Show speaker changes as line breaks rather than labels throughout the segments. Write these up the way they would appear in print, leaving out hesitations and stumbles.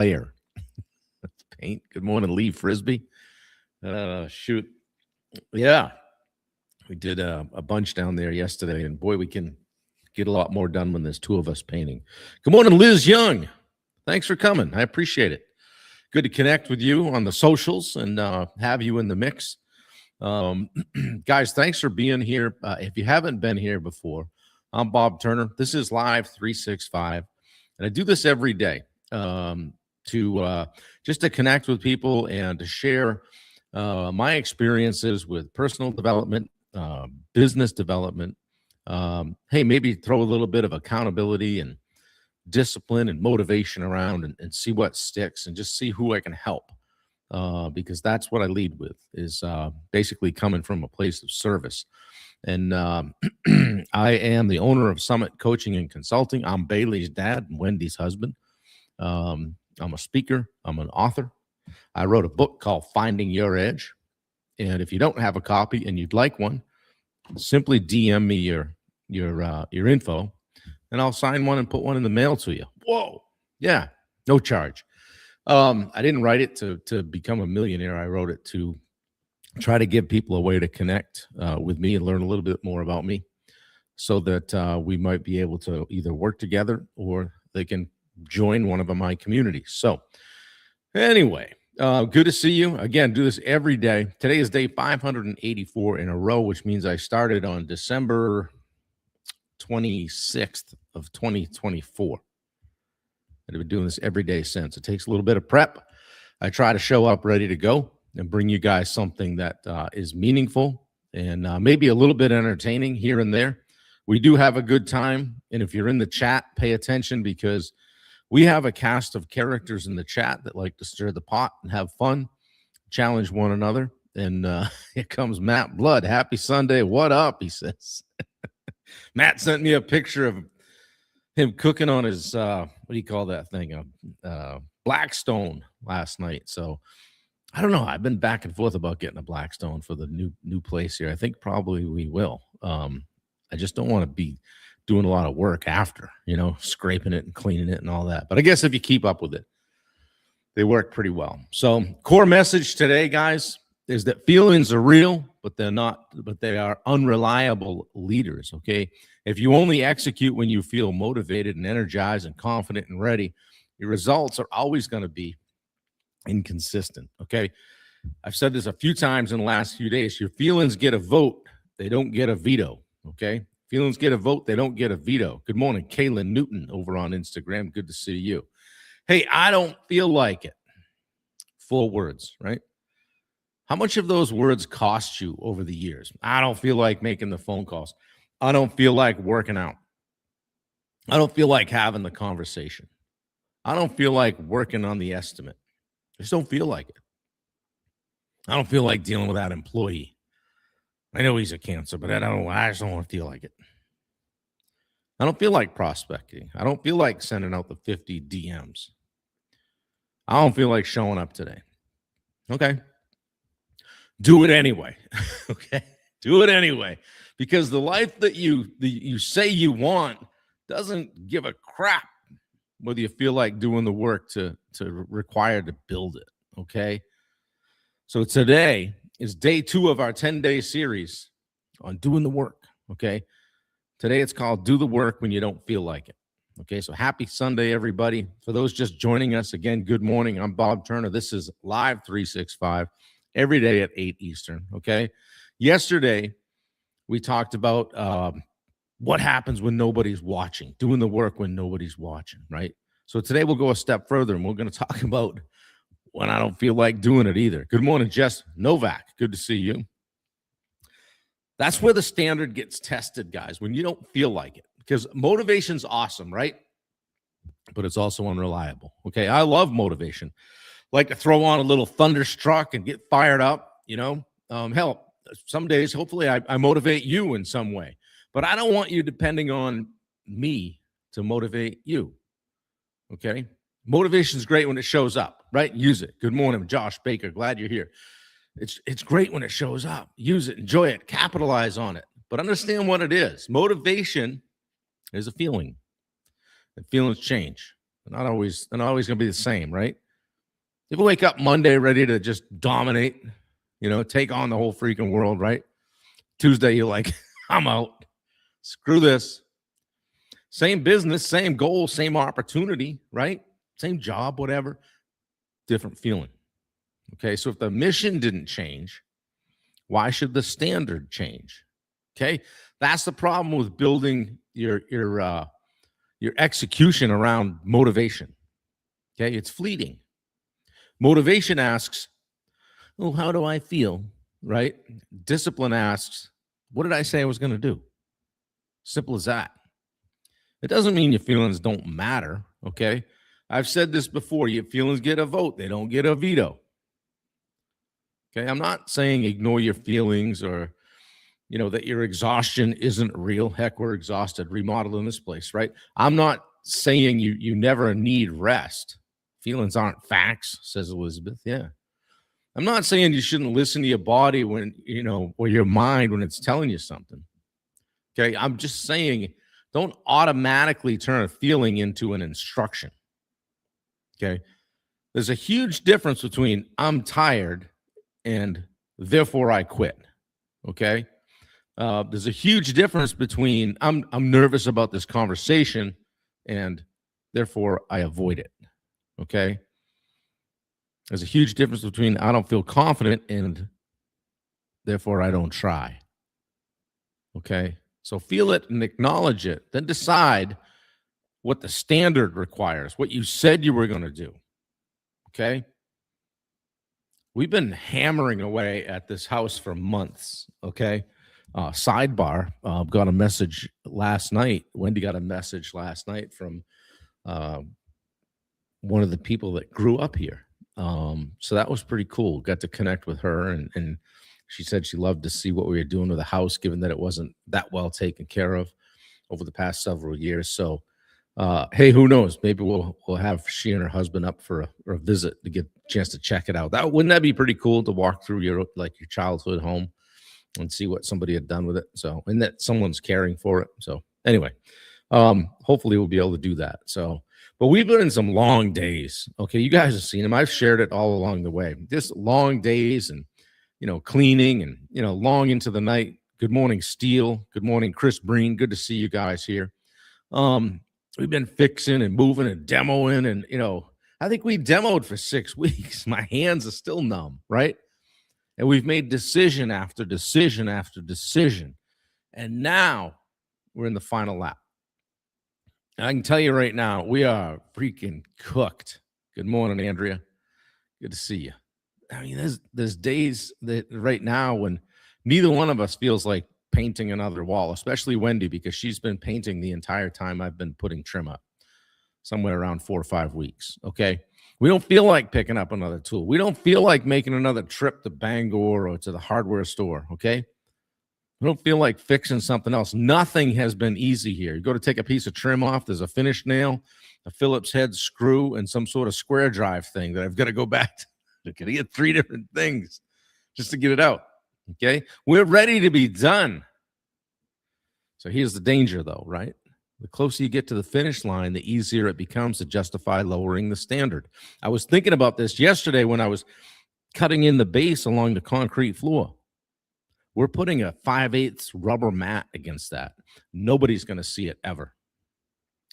layer. Paint. Good morning, Lee Frisbee. Shoot. Yeah, we did a bunch down there yesterday, and boy, we can get a lot more done when there's two of us painting. Good morning, Liz Young. Thanks for coming. I appreciate it. Good to connect with you on the socials and have you in the mix. Guys, thanks for being here. If you haven't been here before, I'm Bob Turner. This is Live 365, and I do this every day to just to connect with people and to share my experiences with personal development, business development. Hey, maybe throw a little bit of accountability and discipline and motivation around and see what sticks and just see who I can help. Because that's what I lead with is basically coming from a place of service. And I am the owner of Summit Coaching and Consulting. I'm Bailey's dad and Wendy's husband. I'm a speaker. I'm an author. I wrote a book called Finding Your Edge. And if you don't have a copy and you'd like one, simply DM me your info, and I'll sign one and put one in the mail to you. Whoa. Yeah. No charge. I didn't write it to become a millionaire. I wrote it to try to give people a way to connect with me and learn a little bit more about me so that we might be able to either work together or they can join one of my communities. So anyway, good to see you. Again, do this every day. Today is day 584 in a row, which means I started on December 26th of 2024. I've been doing this every day since. It takes a little bit of prep. I try to show up ready to go and bring you guys something that is meaningful and maybe a little bit entertaining here and there. We do have a good time. And if you're in the chat, pay attention because we have a cast of characters in the chat that like to stir the pot and have fun, challenge one another. And here comes Matt Blood. Happy Sunday. What up? He says. Matt sent me a picture of him cooking on his, what do you call that thing? Blackstone last night. So I don't know. I've been back and forth about getting a Blackstone for the new place here. I think probably we will. I just don't want to be doing a lot of work after, scraping it and cleaning it and all that. But I guess if you keep up with it, they work pretty well. So core message today, guys, is that feelings are real, but they are unreliable leaders. Okay. If you only execute when you feel motivated and energized and confident and ready, your results are always going to be inconsistent. Okay. I've said this a few times in the last few days. Your feelings get a vote. They don't get a veto. Okay. Feelings get a vote. They don't get a veto. Good morning, Kaylin Newton over on Instagram. Good to see you. Hey, I don't feel like it. 4 words, right? How much of those words cost you over the years? I don't feel like making the phone calls. I don't feel like working out. I don't feel like having the conversation. I don't feel like working on the estimate. I just don't feel like it. I don't feel like dealing with that employee. I know he's a cancer, but I just don't want to feel like it. I don't feel like prospecting. I don't feel like sending out the 50 DMs. I don't feel like showing up today. Okay. Do it anyway. Okay. Do it anyway. Because the life that you say you want doesn't give a crap whether you feel like doing the work to require to build it. Okay. So today is day 2 of our 10-day series on doing the work. Okay. Today it's called Do the Work When You Don't Feel Like It. Okay. So happy Sunday, everybody. For those just joining us again, good morning. I'm Bob Turner. This is Live 365 every day at 8 Eastern. Okay. Yesterday, we talked about what happens when nobody's watching, doing the work when nobody's watching, right? So today we'll go a step further and we're going to talk about when I don't feel like doing it either. Good morning, Jess Novak. Good to see you. That's where the standard gets tested, guys, when you don't feel like it. Because motivation's awesome, right? But it's also unreliable. Okay, I love motivation. Like to throw on a little thunderstruck and get fired up, Hell, some days, hopefully, I motivate you in some way. But I don't want you depending on me to motivate you. Okay? Motivation is great when it shows up, right? Use it. Good morning, Josh Baker. Glad you're here. It's great when it shows up. Use it, enjoy it, capitalize on it. But understand what it is. Motivation is a feeling. And feelings change. They're not always going to be the same, right? If you wake up Monday ready to just dominate, take on the whole freaking world, right? Tuesday, you're like, I'm out. Screw this. Same business, same goal, same opportunity, right? Same job, whatever. Different feeling. Okay, so if the mission didn't change, why should the standard change? Okay, that's the problem with building your execution around motivation. Okay, it's fleeting. Motivation asks, "Oh, how do I feel?" Right? Discipline asks, "What did I say I was going to do?" Simple as that. It doesn't mean your feelings don't matter. Okay, I've said this before. Your feelings get a vote; they don't get a veto. Okay, I'm not saying ignore your feelings or, that your exhaustion isn't real. Heck, we're exhausted remodeling this place, right? I'm not saying you never need rest. Feelings aren't facts, says Elizabeth. Yeah. I'm not saying you shouldn't listen to your body when, or your mind when it's telling you something. Okay, I'm just saying don't automatically turn a feeling into an instruction. Okay, there's a huge difference between I'm tired and therefore I quit. Okay. There's a huge difference between I'm nervous about this conversation and therefore I avoid it. Okay. There's a huge difference between I don't feel confident and therefore I don't try. Okay. So feel it and acknowledge it, then decide what the standard requires, what you said you were going to do. Okay. We've been hammering away at this house for months. Okay. Sidebar, got a message last night. Wendy got a message last night from one of the people that grew up here. So that was pretty cool. Got to connect with her, and she said she loved to see what we were doing with the house, given that it wasn't that well taken care of over the past several years. So, hey, who knows? Maybe we'll have she and her husband up for a visit to get a chance to check it out. Wouldn't that be pretty cool to walk through your childhood home and see what somebody had done with it? So, and that someone's caring for it. So anyway, hopefully we'll be able to do that. So, but we've been in some long days. Okay. You guys have seen them. I've shared it all along the way. Just long days and, cleaning and, long into the night. Good morning, Steele. Good morning, Chris Breen. Good to see you guys here. We've been fixing and moving and demoing and, I think we demoed for 6 weeks. My hands are still numb, right? And we've made decision after decision after decision. And now we're in the final lap. And I can tell you right now, we are freaking cooked. Good morning, Andrea. Good to see you. I mean, there's days that right now when neither one of us feels like painting another wall, especially Wendy, because she's been painting the entire time I've been putting trim up, somewhere around 4 or 5 weeks. Okay. We don't feel like picking up another tool. We don't feel like making another trip to Bangor or to the hardware store. Okay. We don't feel like fixing something else. Nothing has been easy here. You go to take a piece of trim off. There's a finish nail, a Phillips head screw, and some sort of square drive thing that I've got to go back to. You're going to get 3 different things just to get it out. Okay. We're ready to be done. So here's the danger though, right? The closer you get to the finish line, the easier it becomes to justify lowering the standard. I was thinking about this yesterday when I was cutting in the base along the concrete floor. We're putting a 5/8 rubber mat against that. Nobody's going to see it ever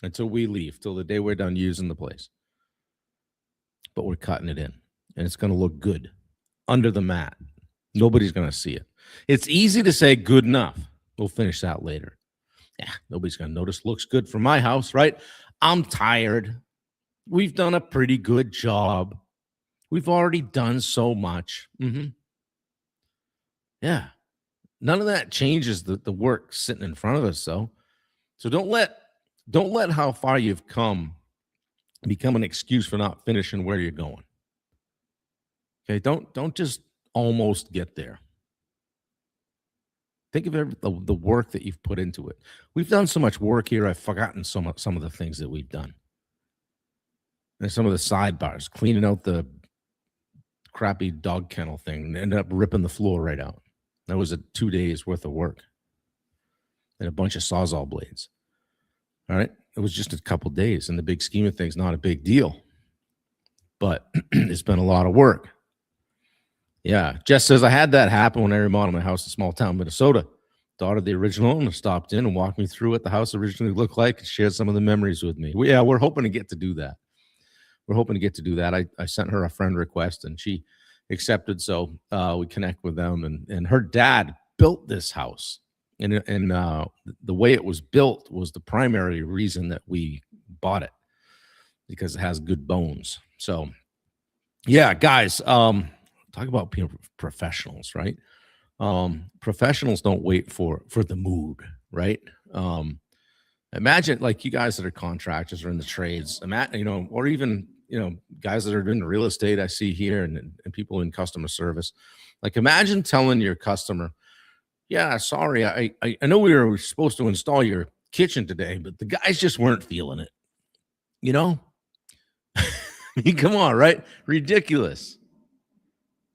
until we leave, till the day we're done using the place. But we're cutting it in, and it's going to look good under the mat. Nobody's going to see it. It's easy to say good enough. We'll finish that later. Yeah, nobody's going to notice. Looks good for my house, right? I'm tired. We've done a pretty good job. We've already done so much. Yeah. None of that changes the work sitting in front of us, though. So don't let how far you've come become an excuse for not finishing where you're going. Okay, don't just almost get there. Think of the work that you've put into it. We've done so much work here, I've forgotten some of the things that we've done. And some of the sidebars, cleaning out the crappy dog kennel thing, and ended up ripping the floor right out. That was 2 days worth of work. And a bunch of Sawzall blades. All right. it was just a couple days. In the big scheme of things, not a big deal. But it's been a lot of work. Yeah. Jess says, I had that happen when I remodeled my house in small town, Minnesota. Daughter of the original owner stopped in and walked me through what the house originally looked like and shared some of the memories with me. We're hoping to get to do that. I sent her a friend request and she accepted. So we connect with them. And her dad built this house. And the way it was built was the primary reason that we bought it, because it has good bones. So, yeah, guys, talk about being professionals, right? Professionals don't wait for the mood, right? Imagine like you guys that are contractors or in the trades, or even, guys that are in real estate I see here and people in customer service. Like imagine telling your customer, yeah, sorry, I know we were supposed to install your kitchen today, but the guys just weren't feeling it. I mean, come on, right? Ridiculous.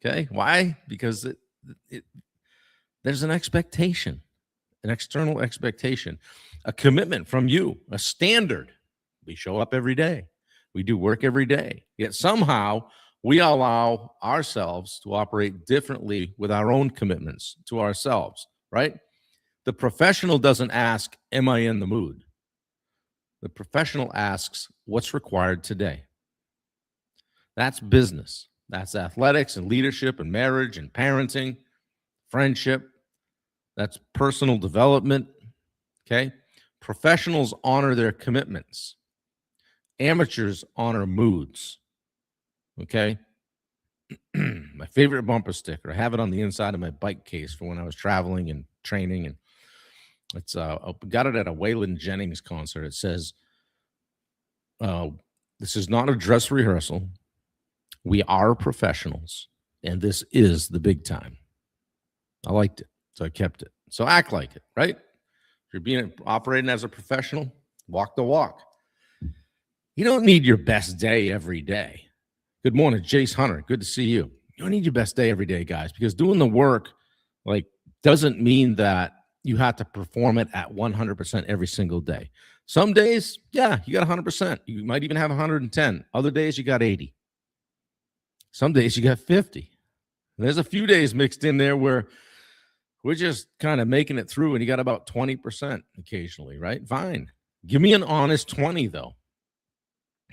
Okay. Why? Because there's an expectation, an external expectation, a commitment from you, a standard. We show up every day. We do work every day. Yet somehow we allow ourselves to operate differently with our own commitments to ourselves, right? The professional doesn't ask, am I in the mood? The professional asks, what's required today? That's business. That's athletics and leadership and marriage and parenting, friendship. That's personal development. Okay. Professionals honor their commitments. Amateurs honor moods. Okay. My favorite bumper sticker. I have it on the inside of my bike case for when I was traveling and training. And it's I got it at a Waylon Jennings concert. It says, this is not a dress rehearsal. We are professionals, and this is the big time. I liked it, so I kept it. So act like it, right? If you're operating as a professional, walk the walk. You don't need your best day every day. Good morning, Jace Hunter. Good to see you. You don't need your best day every day, guys, because doing the work doesn't mean that you have to perform it at 100% every single day. Some days, yeah, you got 100%. You might even have 110. Other days, you got 80. Some days you got 50. And there's a few days mixed in there where we're just kind of making it through and you got about 20% occasionally, right? Fine. Give me an honest 20, though.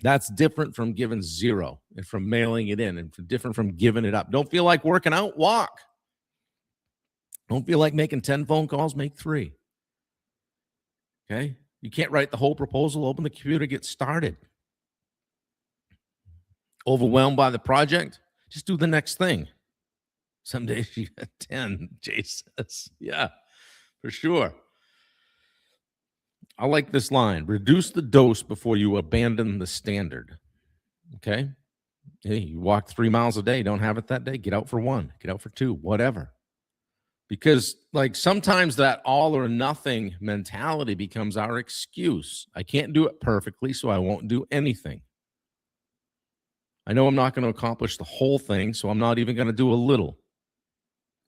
That's different from giving 0 and from mailing it in and different from giving it up. Don't feel like working out? Walk. Don't feel like making 10 phone calls? Make 3. Okay? You can't write the whole proposal. Open the computer, get started. Overwhelmed by the project? Just do the next thing. Some days you got 10, Jay says. Yeah, for sure. I like this line. Reduce the dose before you abandon the standard. Okay? Hey, you walk 3 miles a day. Don't have it that day. Get out for 1. Get out for 2. Whatever. Because sometimes that all or nothing mentality becomes our excuse. I can't do it perfectly, so I won't do anything. I know I'm not going to accomplish the whole thing, so I'm not even going to do a little.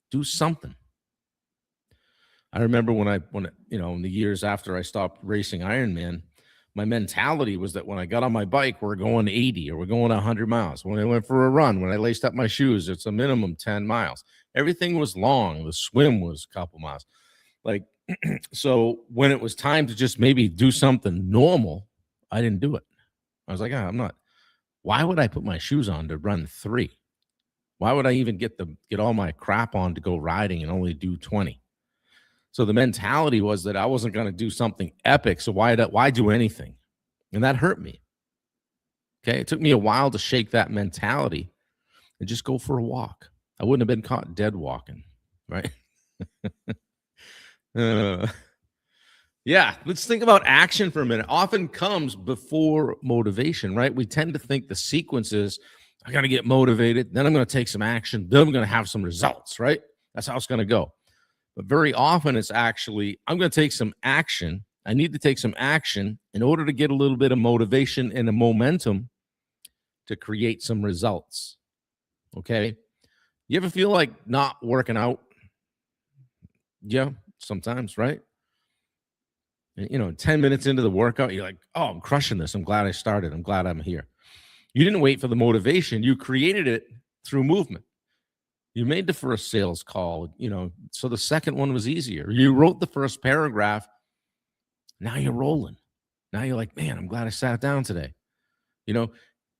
Do something. I remember when in the years after I stopped racing Ironman, my mentality was that when I got on my bike, we're going 80 or we're going 100 miles. When I went for a run, when I laced up my shoes, it's a minimum 10 miles. Everything was long. The swim was a couple miles. So when it was time to just maybe do something normal, I didn't do it. I was like, I'm not. Why would I put my shoes on to run 3? Why would I even get all my crap on to go riding and only do 20? So the mentality was that I wasn't going to do something epic. So why do anything? And that hurt me. Okay. It took me a while to shake that mentality and just go for a walk. I wouldn't have been caught dead walking. Right. Yeah, let's think about action for a minute. Often comes before motivation, right? We tend to think the sequence is, I got to get motivated, then I'm going to take some action, then I'm going to have some results, right? That's how it's going to go. But very often it's actually, I'm going to take some action. I need to take some action in order to get a little bit of motivation and a momentum to create some results, okay? You ever feel like not working out? Yeah, sometimes, right? And 10 minutes into the workout, you're like, oh, I'm crushing this. I'm glad I started. I'm glad I'm here. You didn't wait for the motivation. You created it through movement. You made the first sales call, so the second one was easier. You wrote the first paragraph. Now you're rolling. Now you're like, man, I'm glad I sat down today.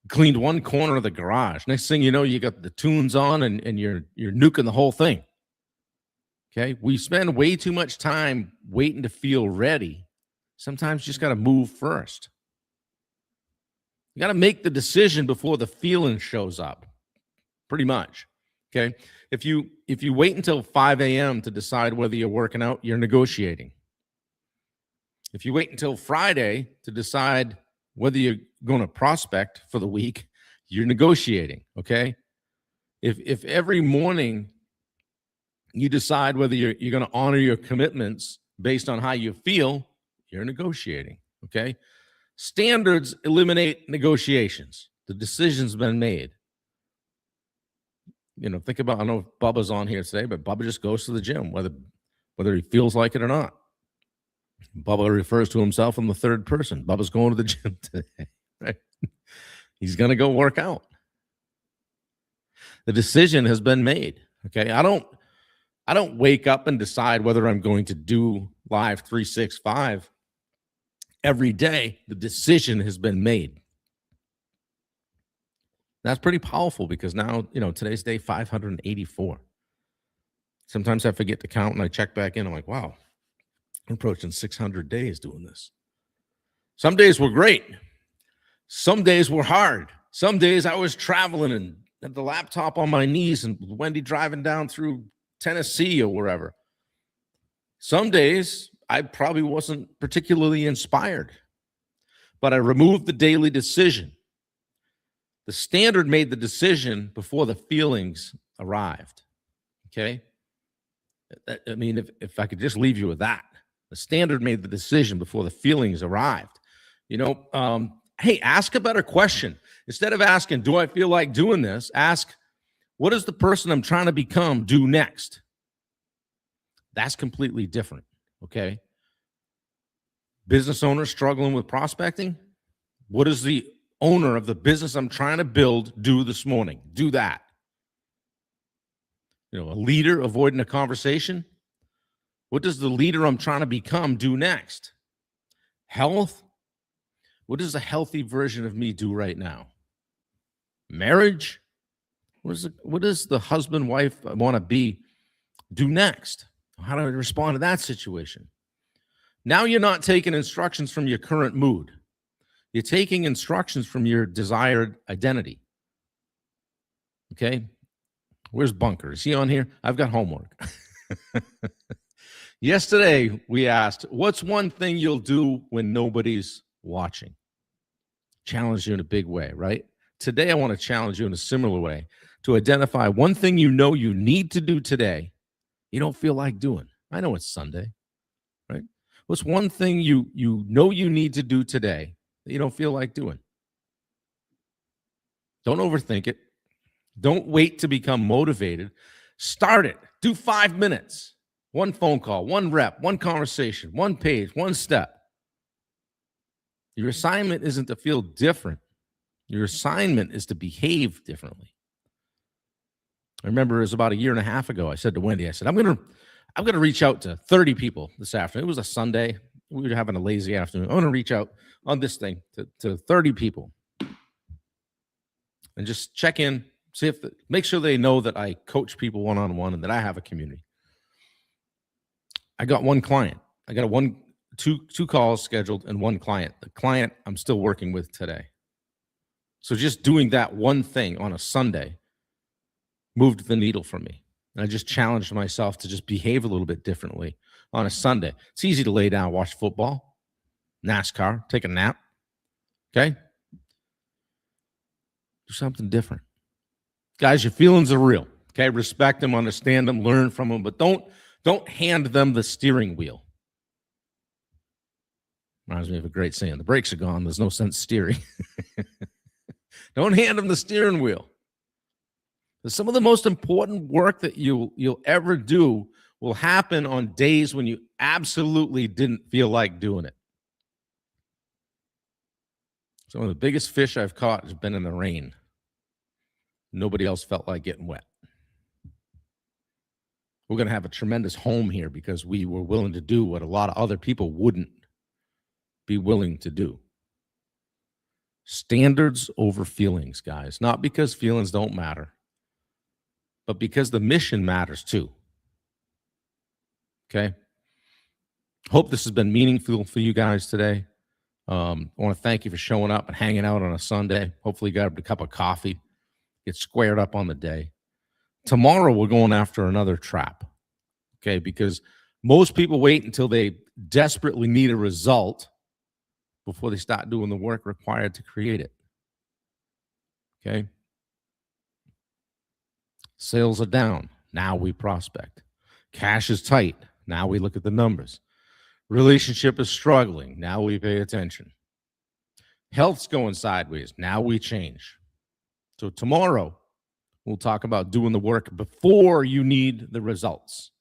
Cleaned one corner of the garage. Next thing you know, you got the tunes on and you're nuking the whole thing. Okay. We spend way too much time waiting to feel ready. Sometimes you just got to move first. You got to make the decision before the feeling shows up. Pretty much. Okay. If you wait until 5 a.m. to decide whether you're working out, you're negotiating. If you wait until Friday to decide whether you're going to prospect for the week, you're negotiating. Okay. If every morning you decide whether you're going to honor your commitments based on how you feel, you're negotiating. Okay. Standards eliminate negotiations. The decision's been made. Think about, I know if Bubba's on here today, but Bubba just goes to the gym, whether he feels like it or not. Bubba refers to himself in the third person. Bubba's going to the gym today, right? He's going to go work out. The decision has been made. Okay. I don't wake up and decide whether I'm going to do Live 365 every day. The decision has been made. That's pretty powerful because now, today's day 584. Sometimes I forget to count and I check back in. I'm like, wow, I'm approaching 600 days doing this. Some days were great. Some days were hard. Some days I was traveling and had the laptop on my knees and Wendy driving down through Tennessee or wherever. Some days I probably wasn't particularly inspired, but I removed the daily decision. The standard made the decision before the feelings arrived. Okay. I mean, if I could just leave you with that, the standard made the decision before the feelings arrived. Hey, ask a better question. Instead of asking, do I feel like doing this? Ask, what does the person I'm trying to become do next? That's completely different. Okay. Business owner struggling with prospecting. What does the owner of the business I'm trying to build do this morning? Do that. A leader avoiding a conversation. What does the leader I'm trying to become do next? Health. What does a healthy version of me do right now? Marriage. What does the husband, wife I want to be do next? How do I respond to that situation? Now you're not taking instructions from your current mood. You're taking instructions from your desired identity. Okay? Where's Bunker? Is he on here? I've got homework. Yesterday, we asked, what's one thing you'll do when nobody's watching? Challenge you in a big way, right? Today, I want to challenge you in a similar way to identify one thing you know you need to do today you don't feel like doing. I know it's Sunday, right? What's one thing you know you need to do today that you don't feel like doing? Don't overthink it. Don't wait to become motivated. Start it. Do 5 minutes. One phone call, one rep, one conversation, one page, one step. Your assignment isn't to feel different. Your assignment is to behave differently. I remember it was about a year and a half ago. I said to Wendy, I'm going to reach out to 30 people this afternoon. It was a Sunday. We were having a lazy afternoon. I'm going to reach out on this thing to 30 people and just check in, make sure they know that I coach people one-on-one and that I have a community. I got one client. I got two calls scheduled and one client. The client I'm still working with today. So just doing that one thing on a Sunday moved the needle for me. And I just challenged myself to just behave a little bit differently on a Sunday. It's easy to lay down, watch football, NASCAR, take a nap. Okay? Do something different. Guys, your feelings are real. Okay? Respect them, understand them, learn from them, but don't hand them the steering wheel. Reminds me of a great saying. The brakes are gone. There's no sense steering. Don't hand them the steering wheel. Some of the most important work that you'll ever do will happen on days when you absolutely didn't feel like doing it. Some of the biggest fish I've caught has been in the rain. Nobody else felt like getting wet. We're going to have a tremendous home here because we were willing to do what a lot of other people wouldn't be willing to do. Standards over feelings, guys. Not because feelings don't matter, but because the mission matters too. Okay? Hope this has been meaningful for you guys today. I want to thank you for showing up and hanging out on a Sunday. Hopefully you got a cup of coffee, get squared up on the day. Tomorrow we're going after another trap, okay? Because most people wait until they desperately need a result before they start doing the work required to create it, okay? Sales are down. Now we prospect. Cash is tight. Now we look at the numbers. Relationship is struggling. Now we pay attention. Health's going sideways. Now we change. So tomorrow, we'll talk about doing the work before you need the results.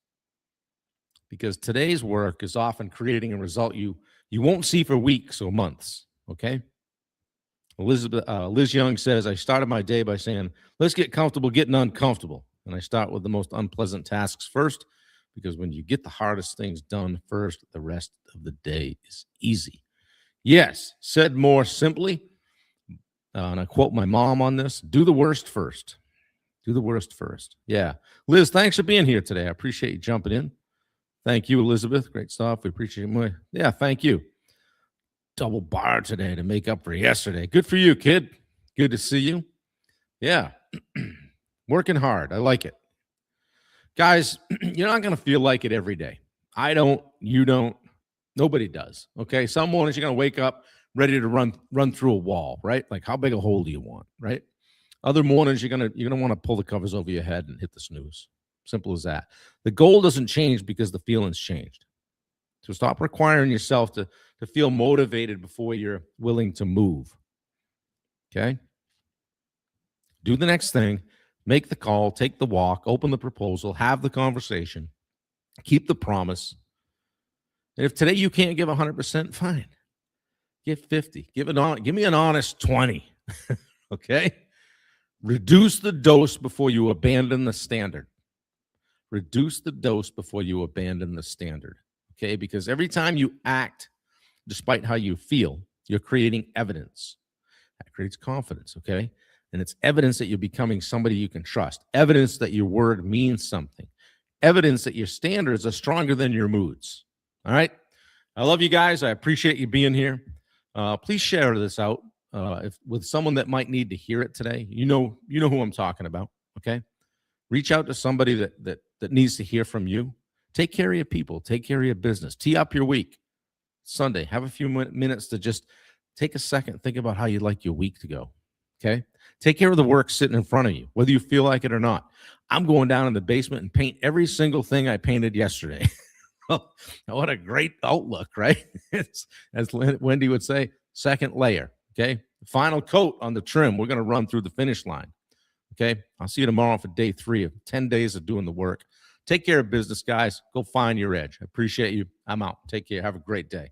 Because today's work is often creating a result you won't see for weeks or months, okay? Liz Young says, I started my day by saying, let's get comfortable getting uncomfortable. And I start with the most unpleasant tasks first, because when you get the hardest things done first, the rest of the day is easy. Yes, said more simply, and I quote my mom on this, do the worst first. Do the worst first. Yeah. Liz, thanks for being here today. I appreciate you jumping in. Thank you, Elizabeth. Great stuff. We appreciate it. Yeah, thank you. Double bar today to make up for yesterday. Good for you, kid. Good to see you. Yeah. Working hard. I like it. Guys, you're not going to feel like it every day. I don't. You don't. Nobody does. Okay? Some mornings you're going to wake up ready to run through a wall, right? Like, how big a hole do you want, right? Other mornings you're gonna want to pull the covers over your head and hit the snooze. Simple as that. The goal doesn't change because the feelings changed. So stop requiring yourself to feel motivated before you're willing to move. Okay? Do the next thing. Make the call, take the walk, open the proposal, have the conversation, keep the promise. And if today you can't give 100%, fine. Give 50. Give me an honest 20. Okay? Reduce the dose before you abandon the standard. Reduce the dose before you abandon the standard. Okay? Because every time you act despite how you feel, you're creating evidence. That creates confidence, okay? And it's evidence that you're becoming somebody you can trust. Evidence that your word means something. Evidence that your standards are stronger than your moods. All right? I love you guys. I appreciate you being here. Please share this out with someone that might need to hear it today. You know who I'm talking about, okay? Reach out to somebody that needs to hear from you. Take care of your people. Take care of your business. Tee up your week. Sunday, have a few minutes to just take a second, think about how you'd like your week to go, okay? Take care of the work sitting in front of you, whether you feel like it or not. I'm going down in the basement and paint every single thing I painted yesterday. What a great outlook, right? It's, as Wendy would say, second layer, okay? Final coat on the trim. We're going to run through the finish line, okay? I'll see you tomorrow for day 3 of 10 days of doing the work. Take care of business, guys. Go find your edge. I appreciate you. I'm out. Take care. Have a great day.